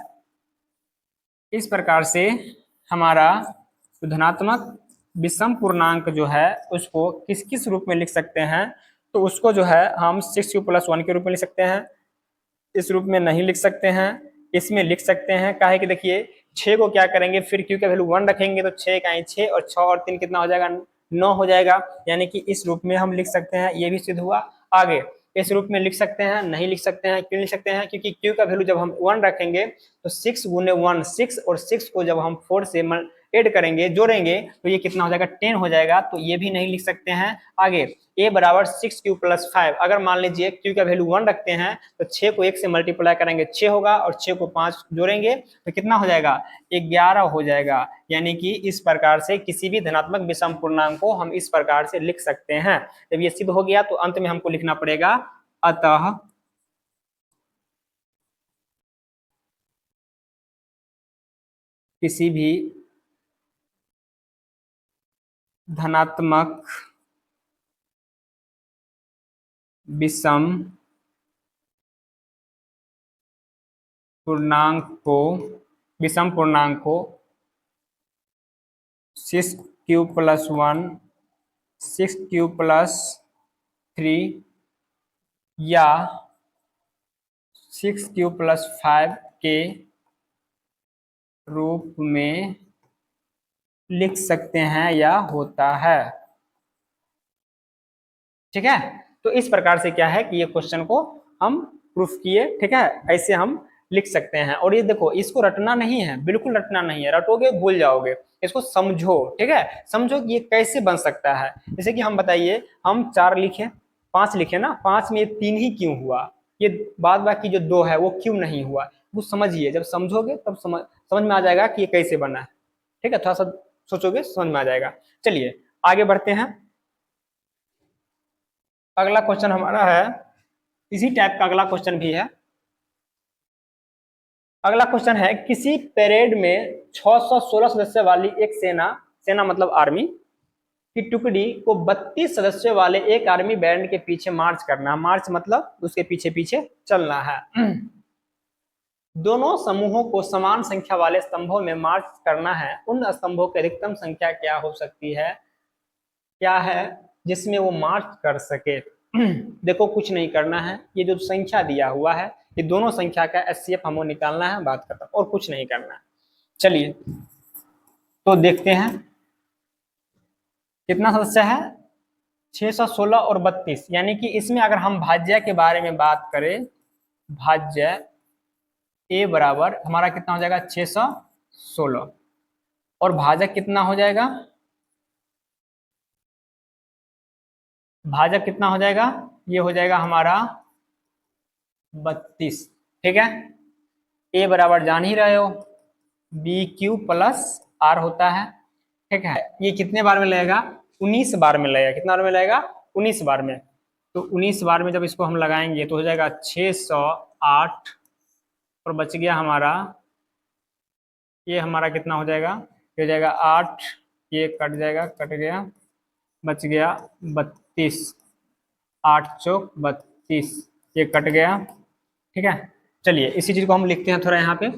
इस प्रकार से हमारा धनात्मक विषम पूर्णांक जो है उसको किस किस रूप में लिख सकते हैं, तो उसको जो है हम 6q प्लस 1 के रूप में लिख सकते हैं, इस रूप में नहीं लिख सकते हैं, इसमें लिख सकते हैं। काहे कि देखिए 6 को क्या करेंगे, फिर q का वैल्यू 1 रखेंगे तो 6 का 6 और 6 और 3 कितना हो जाएगा 9 हो जाएगा, यानी कि इस रूप में हम लिख सकते हैं। ये भी सिद्ध हुआ। आगे इस रूप में लिख सकते हैं, नहीं लिख सकते हैं, क्यों लिख सकते हैं, क्योंकि q का वैल्यू जब हम 1 रखेंगे तो 6 गुने 1 6, और 6 को जब हम 4 से ऐड करेंगे, जोड़ेंगे तो ये कितना हो जाएगा 10 हो जाएगा, तो ये भी नहीं लिख सकते हैं। आगे a बराबर 6q प्लस 5, अगर मान लीजिए q का वैल्यू 1 रखते हैं तो 6 को 1 से मल्टीप्लाई करेंगे 6 होगा, और 6 को 5 जोड़ेंगे तो कितना हो जाएगा 11 हो जाएगा। यानी कि इस प्रकार से किसी भी धनात्मक विषम पूर्णांक को हम इस प्रकार से लिख सकते हैं। जब ये सिद्ध हो गया तो अंत में हमको लिखना पड़ेगा अतः किसी भी धनात्मक विषम पूर्णांक को 6q प्लस 1, 6q प्लस 3 या 6q प्लस 5 के रूप में लिख सकते हैं या होता है। ठीक है, तो इस प्रकार से क्या है कि ये क्वेश्चन को हम प्रूफ किए। ठीक है, ऐसे हम लिख सकते हैं। और ये देखो, इसको रटना नहीं है, बिल्कुल रटना नहीं है, रटोगे भूल जाओगे, इसको समझो। ठीक है, समझो कि ये कैसे बन सकता है। जैसे कि हम बताइए, हम 4 लिखे, 5 लिखे ना, 5 में 3 ही क्यों हुआ, ये बाद बाकी जो 2 है वो क्यों नहीं हुआ, वो समझिए। जब समझोगे तब समझ में आ जाएगा कि ये कैसे बना है। ठीक है, थोड़ा सा सोचोगे समझ में आ जाएगा। चलिए आगे बढ़ते हैं। अगला क्वेश्चन हमारा है, इसी टाइप का अगला क्वेश्चन भी है। अगला क्वेश्चन है, किसी परेड में 616 सदस्य वाली एक सेना मतलब आर्मी की टुकड़ी को 32 सदस्यों वाले एक आर्मी बैंड के पीछे मार्च करना। मार्च मतलब उसके पीछे पीछे चलना है। दोनों समूहों को समान संख्या वाले स्तंभों में मार्च करना है। उन स्तंभों की अधिकतम संख्या क्या हो सकती है, क्या है जिसमें वो मार्च कर सके। देखो कुछ नहीं करना है, ये जो संख्या दिया हुआ है ये दोनों संख्या का एचसीएफ हमको निकालना है, बात करता हूं, और कुछ नहीं करना है। चलिए तो देखते हैं कितना सदस्य है, 616 और 32। यानी कि इसमें अगर हम भाज्य के बारे में बात करें, भाज्य ए बराबर हमारा कितना हो जाएगा 616, और भाजक कितना हो जाएगा, भाजक कितना हो जाएगा, ये हो जाएगा हमारा 32। ठीक है, ए बराबर जान ही रहे हो, बी क्यू प्लस आर होता है। ठीक है, ये कितने बार में लगेगा, 19 बार में लगेगा। कितना बार में लगेगा, 19 बार में। तो 19 बार में जब इसको हम लगाएंगे तो हो जाएगा 608, और बच गया हमारा, ये हमारा कितना हो जाएगा, ये हो जाएगा 8, ये कट जाएगा, कट गया, बच गया 32, 8 चौक 32, ये कट गया। ठीक है, चलिए इसी चीज को हम लिखते हैं थोड़ा यहाँ पे।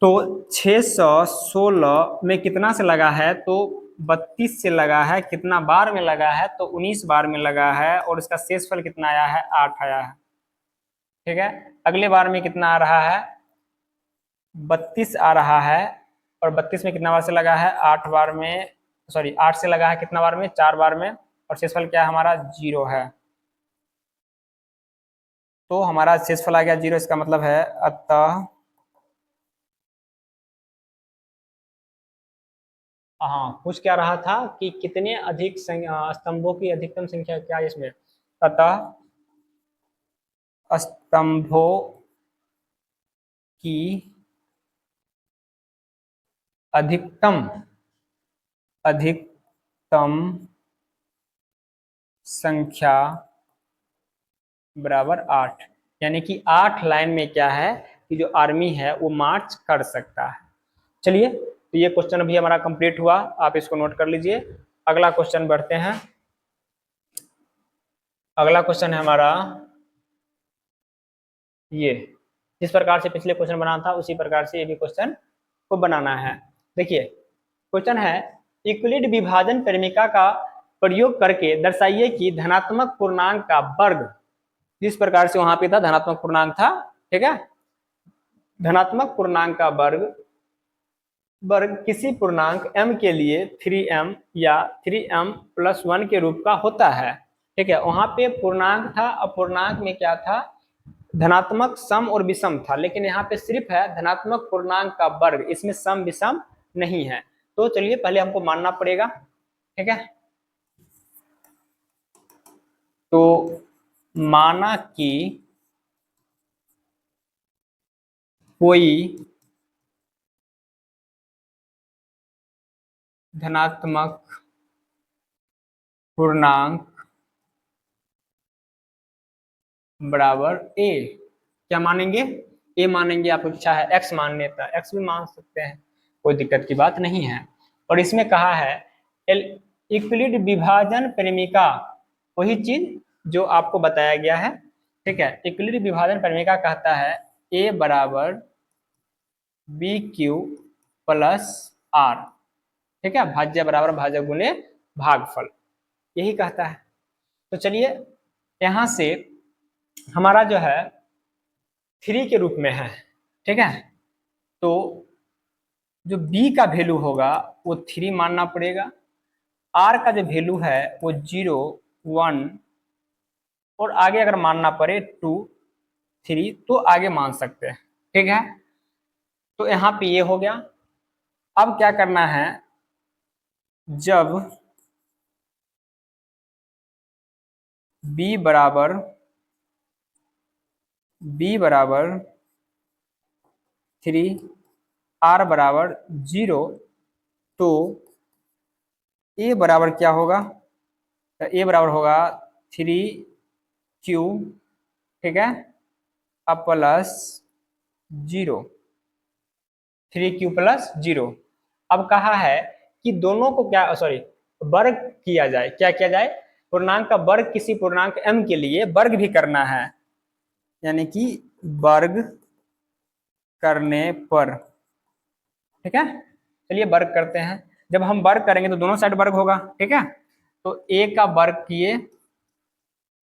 तो 616 में कितना से लगा है, तो 32 से लगा है, कितना बार में लगा है, तो 19 बार में लगा है, और इसका शेषफल कितना आया है, 8 आया है। ठीक है, अगले बार में कितना आ रहा है, 32 आ रहा है, और 32 में कितना बार से लगा है, 8 बार में, सॉरी 8 से लगा है कितना बार में, 4 बार में, और शेषफल क्या है हमारा 0 है। तो हमारा शेषफल आ गया 0, इसका मतलब है अतः, हाँ पूछ क्या रहा था कि कितने अधिक स्तंभों की अधिकतम संख्या क्या है इसमें, अतः स्तंभों की अधिकतम संख्या बराबर 8। यानी कि 8 लाइन में क्या है कि जो आर्मी है वो मार्च कर सकता है। चलिए तो ये क्वेश्चन अभी हमारा कंप्लीट हुआ, आप इसको नोट कर लीजिए। अगला क्वेश्चन बढ़ते हैं। अगला क्वेश्चन है हमारा ये, जिस प्रकार से पिछले क्वेश्चन बना था उसी प्रकार से ये भी क्वेश्चन को बनाना है। देखिए क्वेश्चन है, यूक्लिड विभाजन परिमिका का प्रयोग करके दर्शाइए कि धनात्मक पूर्णांक का वर्ग, जिस प्रकार से वहां पे था धनात्मक पूर्णांक था, ठीक है, धनात्मक पूर्णांक का वर्ग किसी पूर्णांक m के लिए 3m या 3m प्लस 1 के रूप का होता है। ठीक है, वहां पे पूर्णांक था, अपूर्णांक में क्या था, धनात्मक सम और विषम था, लेकिन यहाँ पे सिर्फ है धनात्मक पूर्णांक का वर्ग, इसमें सम विषम नहीं है। तो चलिए पहले हमको मानना पड़ेगा, ठीक है। तो माना कि कोई धनात्मक पूर्णांक बराबर ए, क्या मानेंगे, ए मानेंगे, आपको इच्छा है एक्स मान लेता, एक्स भी मान सकते हैं, कोई दिक्कत की बात नहीं है। और इसमें कहा है यूक्लिड विभाजन प्रेमिका, वही चीज जो आपको बताया गया है, ठीक है। यूक्लिड विभाजन प्रेमिका कहता है ए बराबर बी क्यू प्लस आर, ठीक है, भाज्य बराबर भाज्य गुणे भागफल, यही कहता है। तो चलिए यहां से हमारा जो है 3 के रूप में है, ठीक है। तो जो b का वैल्यू होगा वो 3 मानना पड़ेगा, r का जो वैल्यू है वो 0 1 और आगे अगर मानना पड़े 2 3 तो आगे मान सकते हैं, ठीक है। तो यहाँ पे ये हो गया। अब क्या करना है, जब b बराबर 3 r बराबर 0 तो a बराबर क्या होगा, तो a बराबर होगा 3q, ठीक है, अब प्लस 0, 3q प्लस 0। अब कहा है कि दोनों को क्या सॉरी वर्ग किया जाए, क्या किया जाए, पूर्णांक का वर्ग किसी पूर्णांक m के लिए वर्ग भी करना है, यानी कि वर्ग करने पर, ठीक है। चलिए वर्ग करते हैं, जब हम वर्ग करेंगे तो दोनों साइड वर्ग होगा, ठीक है। तो a का वर्ग किए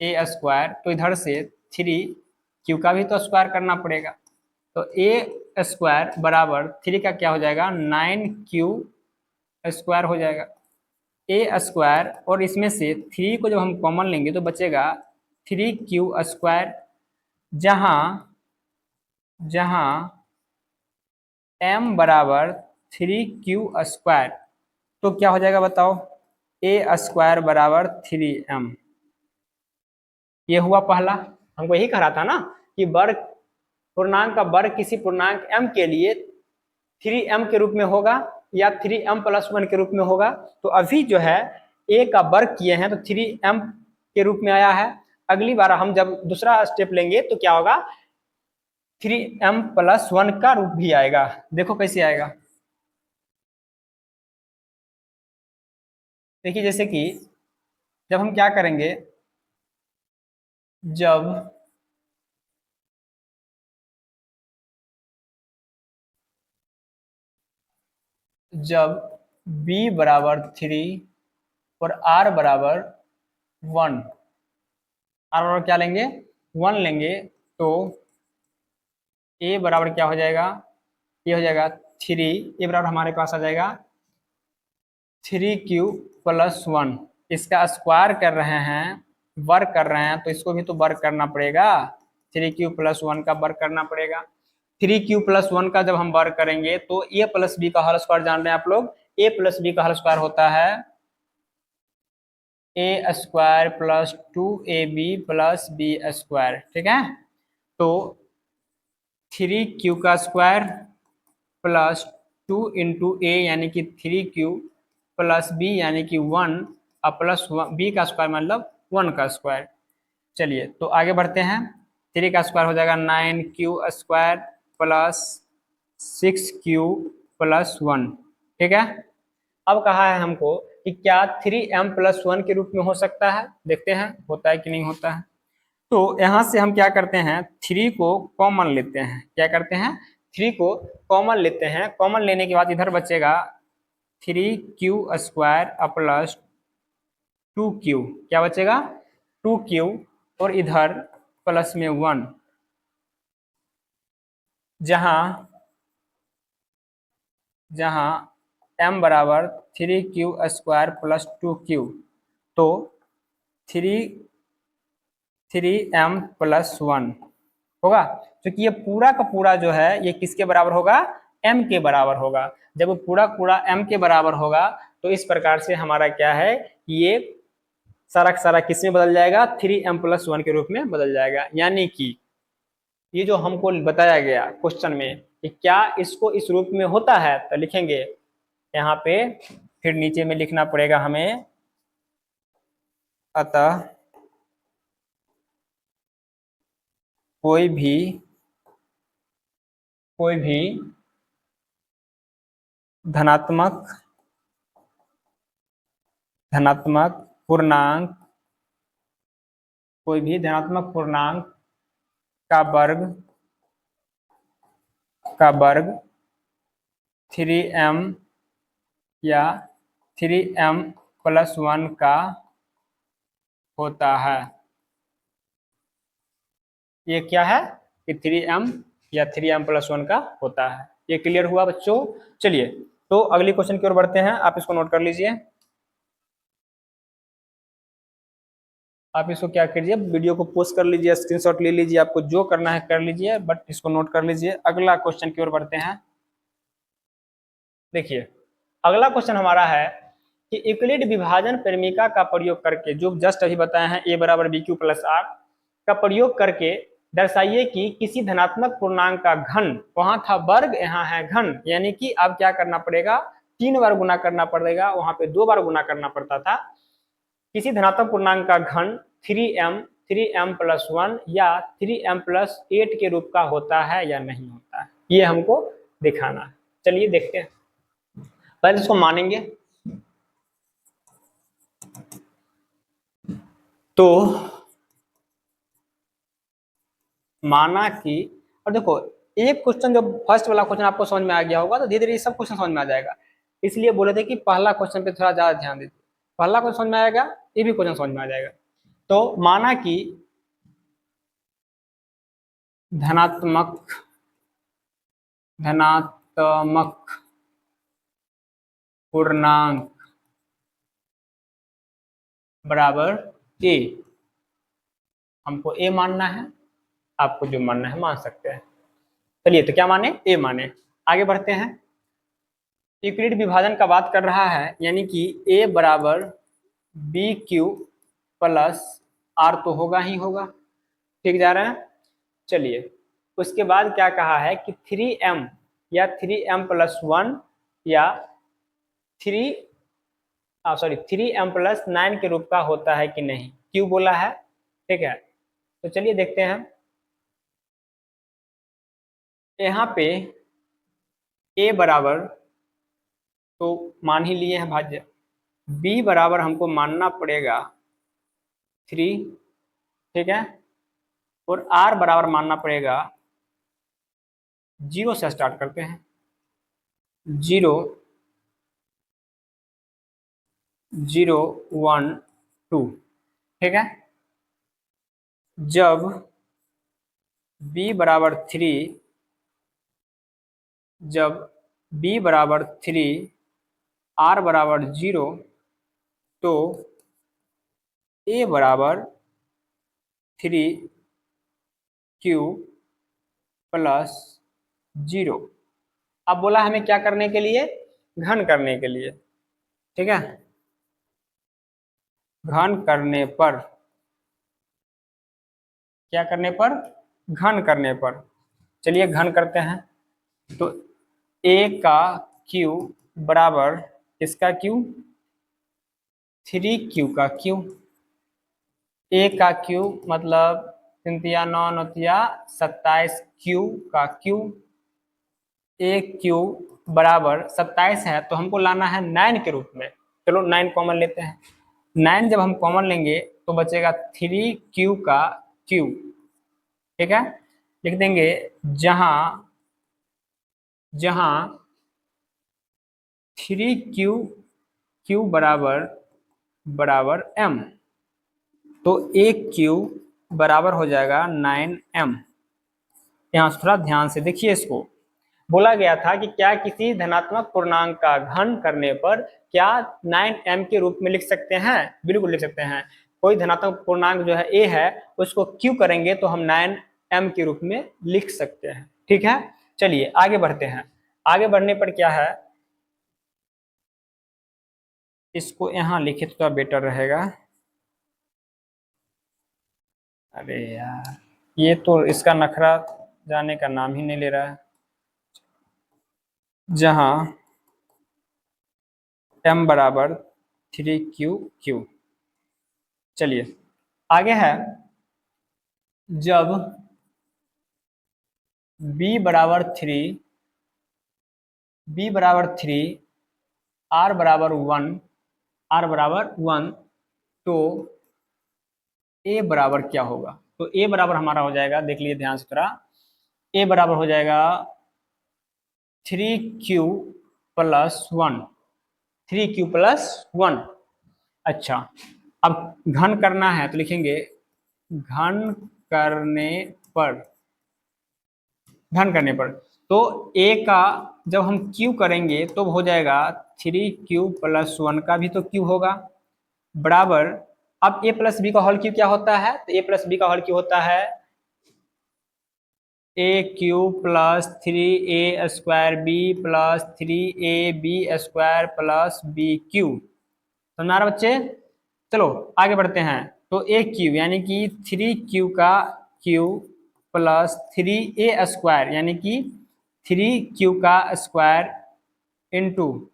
ए स्क्वायर, तो इधर से 3q का भी तो स्क्वायर करना पड़ेगा, तो ए स्क्वायर बराबर 3 का क्या हो जाएगा 9q स्क्वायर हो जाएगा, ए स्क्वायर, और इसमें से 3 को जब हम कॉमन लेंगे तो बचेगा 3q स्क्वायर, जहां जहां m बराबर 3q स्क्वायर, तो क्या हो जाएगा बताओ, ए स्क्वायर बराबर 3m। ये हुआ पहला, हमको यही कह रहा था ना कि वर्ग पूर्णांक का वर्ग किसी पूर्णांक m के लिए 3m के रूप में होगा या 3m प्लस 1 के रूप में होगा। तो अभी जो है a का वर्ग किए हैं तो 3m के रूप में आया है, अगली बार हम जब दूसरा स्टेप लेंगे तो क्या होगा 3m प्लस 1 का रूप भी आएगा, देखो कैसे आएगा। देखिए जैसे कि जब हम क्या करेंगे, जब जब b बराबर 3 और r बराबर 1, r बराबर क्या लेंगे 1 लेंगे, तो a बराबर क्या हो जाएगा, ये हो जाएगा 3, ए बराबर हमारे पास आ जाएगा 3q प्लस 1, इसका स्क्वायर कर रहे हैं, वर्ग कर रहे हैं, तो इसको भी तो वर्ग करना पड़ेगा, 3q प्लस 1 का वर्ग करना पड़ेगा। 3q प्लस 1 का जब हम वर्ग करेंगे तो a प्लस बी का होल स्क्वायर जान रहे हैं आप लोग, a प्लस बी का होल स्क्वायर होता है A square plus 2ab plus B square, ठीक है। तो 3q का स्क्वायर प्लस 2 इंटू ए यानी कि 3q प्लस बी यानी कि 1 और प्लस बी का स्क्वायर मतलब 1 का स्क्वायर। चलिए तो आगे बढ़ते हैं, 3 का स्क्वायर हो जाएगा 9q square plus 6q plus 1, ठीक है। अब कहा है हमको कि क्या 3m प्लस 1 के रूप में हो सकता है, देखते हैं होता है कि नहीं होता है। तो यहां से हम क्या करते हैं 3 को कॉमन लेते हैं, क्या करते हैं 3 को कॉमन लेते हैं, कॉमन लेने के बाद इधर बचेगा 3q स्क्वायर प्लस 2q, क्या बचेगा 2q, और इधर प्लस में 1, जहां जहां m बराबर 3q स्क्वायर प्लस 2q, तो 3m प्लस 1 होगा, क्योंकि ये पूरा का पूरा जो है ये किसके बराबर होगा m के बराबर होगा। जब वो पूरा पूरा m के बराबर होगा तो इस प्रकार से हमारा क्या है, ये सारा सारा किस में बदल जाएगा, 3m+1 के रूप में बदल जाएगा। यानी कि ये जो हमको बताया गया क्वेश्चन में कि क्या इसको इस रूप में होता है, तो लिखेंगे यहाँ पे, फिर नीचे में लिखना पड़ेगा हमें, अतः कोई भी धनात्मक पूर्णांक, कोई भी धनात्मक पूर्णांक का वर्ग 3m या 3m+1 का होता है। ये क्या है कि 3m या 3m+1 का होता है। ये क्लियर हुआ बच्चों। चलिए तो अगली क्वेश्चन की ओर बढ़ते हैं, आप इसको नोट कर लीजिए। आप इसको क्या कीजिए, वीडियो को पोस्ट कर लीजिए, स्क्रीनशॉट ले लीजिए, आपको जो करना है कर लीजिए, बट इसको नोट कर लीजिए। अगला क्वेश्चन की ओर बढ़ते हैं। देखिए अगला क्वेश्चन हमारा है कि यूक्लिड विभाजन परिमिका का प्रयोग करके, जो जस्ट अभी बताए हैं a बराबर bq प्लस r का प्रयोग करके दर्शाइए कि किसी धनात्मक पूर्णांक का घन, वहां था वर्ग, यहाँ है घन, यानी कि अब क्या करना पड़ेगा, 3 बार गुना करना पड़ेगा, वहां पे 2 बार गुना करना पड़ता था। किसी धनात्मक पूर्णांक का घन 3m+1 या 3m+8 के रूप का होता है या नहीं होता है, ये हमको दिखाना है। चलिए देखते हैं, पहले इसको मानेंगे। तो माना कि, और देखो एक क्वेश्चन, जो फर्स्ट वाला क्वेश्चन आपको समझ में आ गया होगा तो धीरे धीरे सब क्वेश्चन समझ में आ जाएगा। इसलिए बोले थे कि पहला क्वेश्चन पे थोड़ा ज्यादा ध्यान दीजिए, पहला क्वेश्चन समझ में आएगा, ये भी क्वेश्चन समझ में आ जाएगा। तो माना कि धनात्मक पूर्णांक बराबर a, हमको a मानना है, आपको जो मानना है मान सकते हैं। चलिए तो क्या माने, a माने। आगे बढ़ते हैं। यूक्लिड विभाजन का बात कर रहा है, यानी कि a बराबर bq प्लस r तो होगा ही होगा, ठीक जा रहे हैं। चलिए उसके बाद क्या कहा है कि 3m या 3m+1 या 3m+9 के रूप का होता है कि नहीं, क्यों बोला है, ठीक है। तो चलिए देखते हैं। यहाँ पे a बराबर तो मान ही लिए हैं भाज्य, b बराबर हमको मानना पड़ेगा 3, ठीक है, और r बराबर मानना पड़ेगा 0 से स्टार्ट करते हैं, 0 0 1 2, ठीक है। जब b बराबर 3, जब b बराबर 3 r बराबर 0, तो a बराबर 3q प्लस 0। अब बोला हमें क्या करने के लिए, घन करने के लिए, ठीक है। घन करने पर, क्या करने पर, घन करने पर। चलिए घन करते हैं। तो a का q बराबर इसका q, 3q का q, a का q मतलब 3×9=27q का q, a q बराबर 27 है तो हमको लाना है 9 के रूप में। चलो 9 कॉमन लेते हैं, 9 जब हम कॉमन लेंगे तो बचेगा 3q का q, ठीक है। लिख देंगे जहां 3q बराबर m, तो एक q बराबर हो जाएगा 9m। यहाँ थोड़ा ध्यान से देखिए, इसको बोला गया था कि क्या किसी धनात्मक पूर्णांक का घन करने पर क्या 9m के रूप में लिख सकते हैं, बिल्कुल लिख सकते हैं। कोई धनात्मक पूर्णांक जो है a है, उसको q करेंगे तो हम 9m के रूप में लिख सकते हैं, ठीक है। चलिए आगे बढ़ते हैं। आगे बढ़ने पर क्या है, इसको यहाँ लिखे तो बेटर रहेगा। अरे यार, ये तो इसका नखरा जाने का नाम ही नहीं ले रहा है। जहां m बराबर 3q। चलिए आगे है, जब b बराबर 3, r बराबर 1, तो a बराबर क्या होगा। तो a बराबर हमारा हो जाएगा, देख लीजिए ध्यान से थोड़ा, a बराबर हो जाएगा 3q+1, 3q+1। अच्छा, अब घन करना है तो लिखेंगे घन करने पर, तो a का जब हम q करेंगे तो हो जाएगा 3q+1 का भी तो q होगा, बराबर। अब a प्लस बी का होल क्यू क्या होता है, तो a प्लस बी का होल क्यू होता है a3+3a²b+3ab² समझ आ रहा बच्चे। चलो आगे बढ़ते हैं, तो ए क्यू यानी कि 3q का क्यू प्लस 3a² यानी कि 3q का स्क्वायर इंटू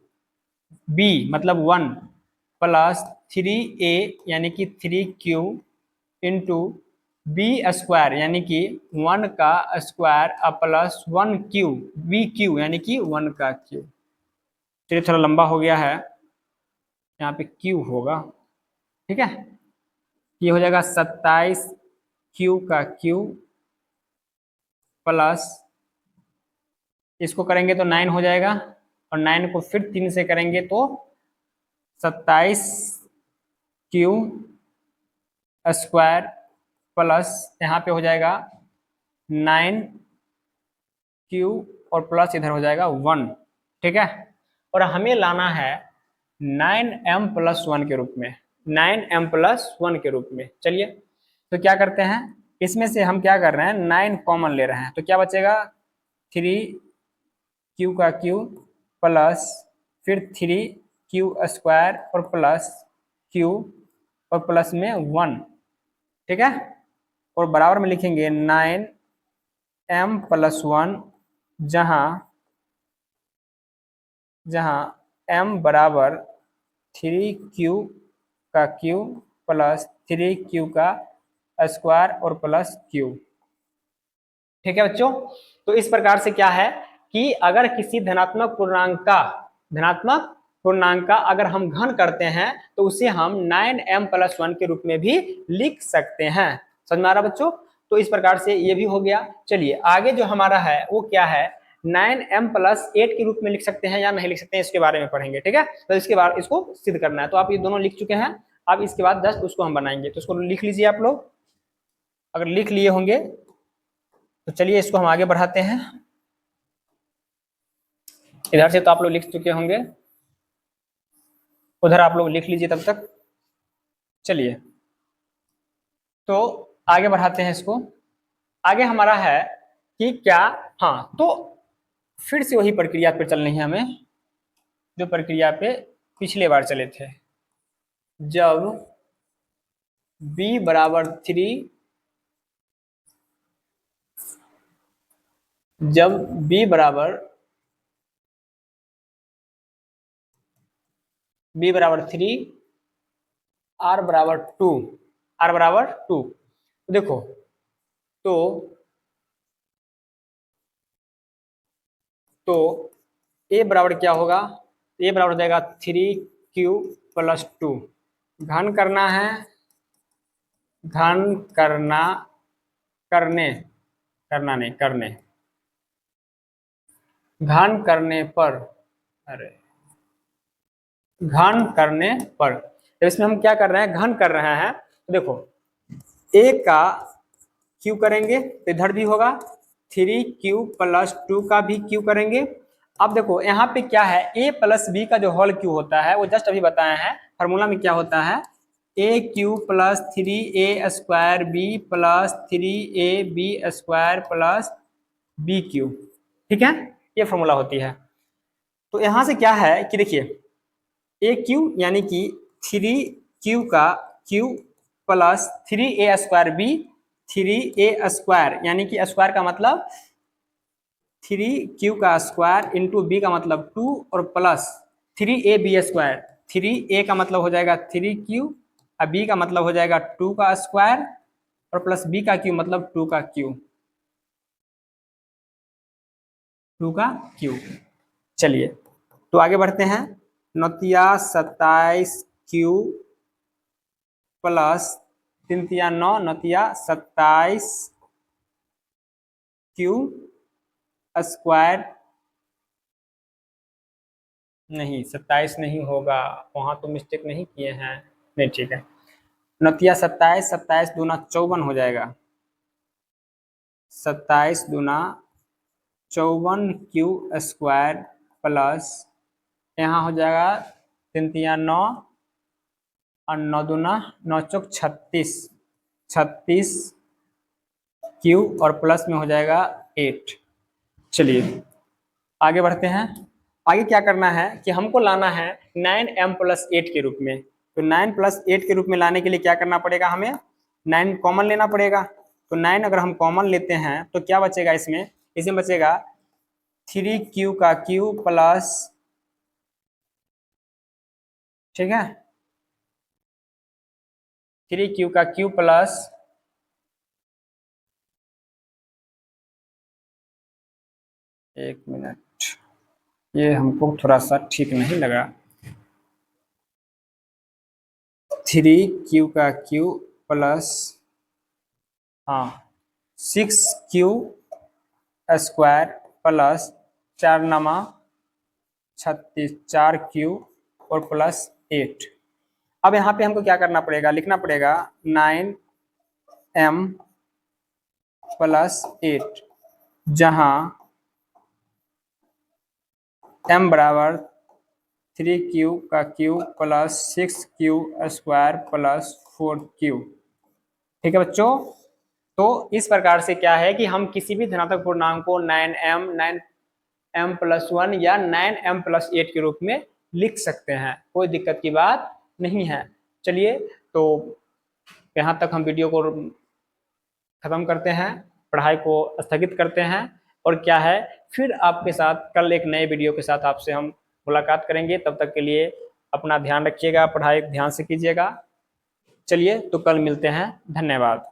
बी मतलब 1 प्लस 3a यानी कि 3q इंटू b² यानी कि 1 का स्क्वायर प्लस 1q bq यानी कि 1 का क्यू। चलिए थोड़ा लंबा हो गया है, यहाँ पे q होगा, ठीक है। ये हो जाएगा 27q का क्यू प्लस, इसको करेंगे तो 9 हो जाएगा, और 9 को फिर 3 से करेंगे तो 27q² प्लस यहाँ पे हो जाएगा 9q और प्लस इधर हो जाएगा 1, ठीक है। और हमें लाना है 9m+1 के रूप में, 9m+1 के रूप में। चलिए तो क्या करते हैं, इसमें से हम क्या कर रहे हैं 9 कॉमन ले रहे हैं, तो क्या बचेगा 3q का क्यू प्लस फिर 3q² और प्लस q और प्लस में 1, ठीक है। और बराबर में लिखेंगे 9m+1, जहां m बराबर 3q का क्यू प्लस 3q का स्क्वायर और प्लस q, ठीक है बच्चों। तो इस प्रकार से क्या है कि अगर किसी धनात्मक पूर्णांक का अगर हम घन करते हैं तो उसे हम 9m+1 के रूप में भी लिख सकते हैं, समझ में आ रहा बच्चों। तो इस प्रकार से ये भी हो गया। चलिए आगे जो हमारा है वो क्या है, 9m+8 के रूप में लिख सकते हैं या नहीं लिख सकते हैं, इसके बारे में पढ़ेंगे, ठीक है। तो इसके बाद इसको सिद्ध करना है, तो आप ये दोनों लिख चुके हैं, अब इसके बाद जस्ट उसको हम बनाएंगे, तो इसको लिख लीजिए आप लोग, अगर लिख लिए होंगे तो चलिए इसको हम आगे बढ़ाते हैं। इधर से तो आप लोग लिख चुके होंगे, उधर आप लोग लिख लीजिए तब तक। चलिए तो आगे बढ़ाते हैं इसको। आगे हमारा है कि क्या, हाँ तो फिर से वही प्रक्रिया पे चलनी है हमें, जो प्रक्रिया पे पिछले बार चले थे। जब b बराबर 3, जब b बराबर 3, r बराबर 2, देखो तो a बराबर क्या होगा, a बराबर हो जाएगा 3q+2। घन करना है, घन करना, करने, करना नहीं करने, घन करने पर, अरे घन करने पर, तो इसमें हम क्या कर रहे हैं, घन कर रहे हैं। तो देखो a का q करेंगे तो इधर भी होगा, 3q+2 का भी q करेंगे। अब देखो यहाँ पे क्या है, a प्लस बी का जो होल q होता है वो जस्ट अभी बताया है, फॉर्मूला में क्या होता है, a3+3ab+3ab² प्लस bq, ठीक है, ये फॉर्मूला होती है। तो यहां से क्या है कि देखिए ए क्यू यानी कि 3q का q plus 3a² B 3a² यानी कि स्क्वायर का मतलब 3q का स्क्वायर इंटू बी का मतलब 2 और प्लस 3ab²। 3a का मतलब हो जाएगा 3q और बी का मतलब हो जाएगा 2 का स्क्वायर और प्लस बी का क्यू मतलब 2 का क्यू, 2 का क्यू। चलिए तो आगे बढ़ते हैं। 27q प्लस 3×9 27q स्क्वायर, नहीं 27 नहीं होगा, वहां तो मिस्टेक नहीं किए हैं, नहीं ठीक है। 27 27 दूना 54 हो जाएगा, 27 दूना 54q स्क्वायर प्लस यहाँ हो जाएगा 3×9 और 9 दूना 9 चौक 36, 36 क्यू और प्लस में हो जाएगा 8। चलिए आगे बढ़ते हैं। आगे क्या करना है कि हमको लाना है 9m प्लस 8 के रूप में। तो 9 प्लस 8 के रूप में लाने के लिए क्या करना पड़ेगा, हमें 9 कॉमन लेना पड़ेगा। तो 9 अगर हम कॉमन लेते हैं तो क्या बचेगा इसमें, इसमें बचेगा 3q का q प्लस, ठीक है 3q का q प्लस 1 मिनट, ये हमको थोड़ा सा ठीक नहीं लगा। 3q का q प्लस, हाँ 6q स्क्वायर प्लस 4×9 = 36, 4q और प्लस 8। अब यहाँ पे हमको क्या करना पड़ेगा, लिखना पड़ेगा 9m प्लस 8, जहाँ m बराबर 3q का q plus 6q square plus 4q। ठीक है बच्चों, तो इस प्रकार से क्या है कि हम किसी भी धनात्मक पूर्णांक को 9m 9m+1 या 9m+8 के रूप में लिख सकते हैं, कोई दिक्कत की बात नहीं है। चलिए तो यहाँ तक हम वीडियो को खत्म करते हैं, पढ़ाई को स्थगित करते हैं, और क्या है फिर आपके साथ कल एक नए वीडियो के साथ आपसे हम मुलाकात करेंगे। तब तक के लिए अपना ध्यान रखिएगा, पढ़ाई ध्यान से कीजिएगा। चलिए तो कल मिलते हैं, धन्यवाद।